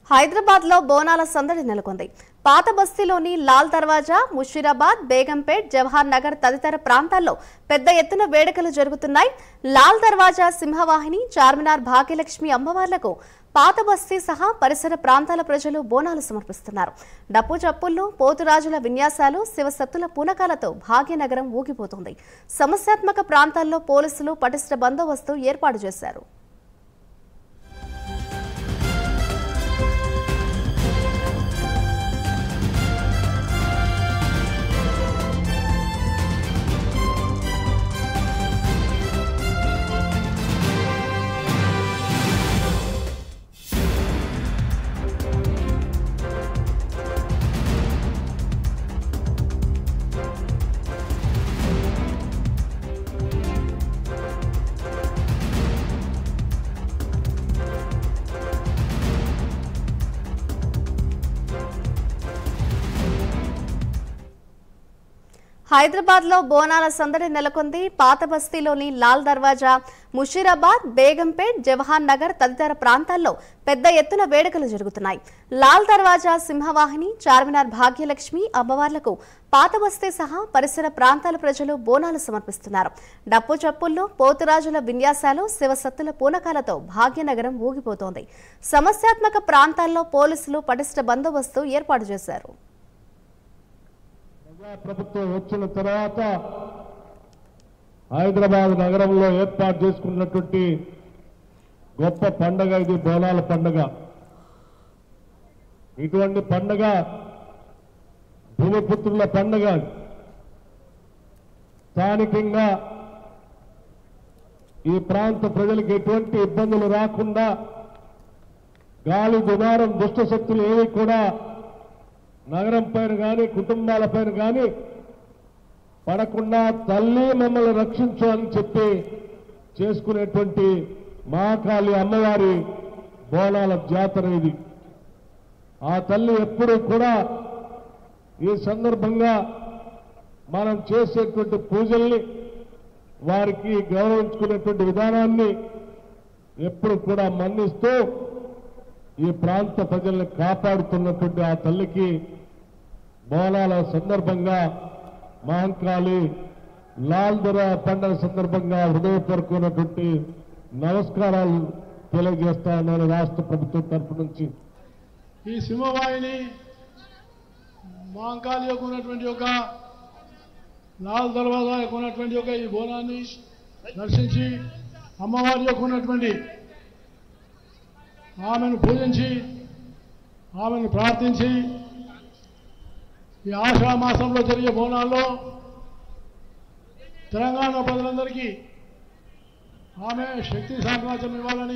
హైదరాబాద్ లో బోనాల సందడి నెలకొంది. పాత బస్తీలోని లాల్ దర్వాజా, ముషీరాబాద్, బేగంపేట్, జవహర్ నగర్ తదితర ప్రాంతాల్లో పెద్ద ఎత్తున వేడుకలు జరుగుతున్నాయి. లాల్ దర్వాజా సింహవాహిని, చార్మినార్ భాగ్యలక్ష్మి అమ్మవార్లకు పాత బస్తీ సహా పరిసర ప్రాంతాల ప్రజలు బోనాలు సమర్పిస్తున్నారు. డప్పు చప్పుళ్లు, పోతురాజుల విన్యాసాలు, శివసత్తుల పూనకాలతో భాగ్యనగరం ఊగిపోతుంది. సమస్యాత్మక ప్రాంతాల్లో పోలీసులు పటిష్ట బందోబస్తు ఏర్పాటు చేశారు. హైదరాబాద్ లో బోనాల సందడి నెలకొంది. పాత బస్తీలోని లాల్ దర్వాజా, ముషీరాబాద్, బేగంపేట్, జవహర్ నగర్ తదితర ప్రాంతాల్లో పెద్ద ఎత్తున వేడుకలు జరుగుతున్నాయి. లాల్ దర్వాజా సింహవాహిని, చార్మినార్ భాగ్యలక్ష్మి అమ్మవార్లకు పాత బస్తీ సహా పరిసర ప్రాంతాల ప్రజలు బోనాలు సమర్పిస్తున్నారు. డప్పు చప్పుళ్లు, పోతురాజుల విన్యాసాలు, శివసత్తుల పూనకాలతో భాగ్యనగరం ఊగిపోతోంది. సమస్యాత్మక ప్రాంతాల్లో పోలీసులు పటిష్ట బందోబస్తు ఏర్పాటు చేశారు. ప్రభుత్వం వచ్చిన తర్వాత హైదరాబాద్ నగరంలో ఏర్పాటు చేసుకున్నటువంటి గొప్ప పండగ ఇది బోనాల పండగ. ఇటువంటి పండగ భూమిపుత్రుల పండగ. స్థానికంగా ఈ ప్రాంత ప్రజలకు ఎటువంటి ఇబ్బందులు రాకుండా గాలి దుమారం దుష్ట శక్తులు ఏవి కూడా నగరం పైన కానీ కుటుంబాల పైన కానీ పడకుండా తల్లి మమ్మల్ని రక్షించు అని చెప్పి చేసుకునేటువంటి మహాకాళి అమ్మవారి బోనాల జాతర ఇది. ఆ తల్లి ఎప్పుడూ కూడా ఈ సందర్భంగా మనం చేసేటువంటి పూజల్ని, వారికి గౌరవించుకునేటువంటి విధానాన్ని ఎప్పుడు కూడా మన్నిస్తూ ఈ ప్రాంత ప్రజల్ని కాపాడుతున్నటువంటి ఆ తల్లికి బోనాల సందర్భంగా, మహంకాళి లాల్ దర్వాజా పండుగ సందర్భంగా హృదయపూర్వకమైనటువంటి నమస్కారాలు తెలియజేస్తా ఉన్నాను రాష్ట్ర ప్రభుత్వం తరఫు నుంచి. ఈ సింహవాహిని మహంకాళి యొక్క ఉన్నటువంటి ఒక లాల్ దర్వాజా యొక్క ఉన్నటువంటి ఒక ఈ బోనాన్ని దర్శించి అమ్మవారి యొక్క ఉన్నటువంటి ఆమెను పూజించి ఆమెను ప్రార్థించి ఈ ఆషాఢ మాసంలో జరిగే బోనాల్లో తెలంగాణ ప్రజలందరికీ ఆమె శక్తి సామ్రాజ్యం ఇవ్వాలని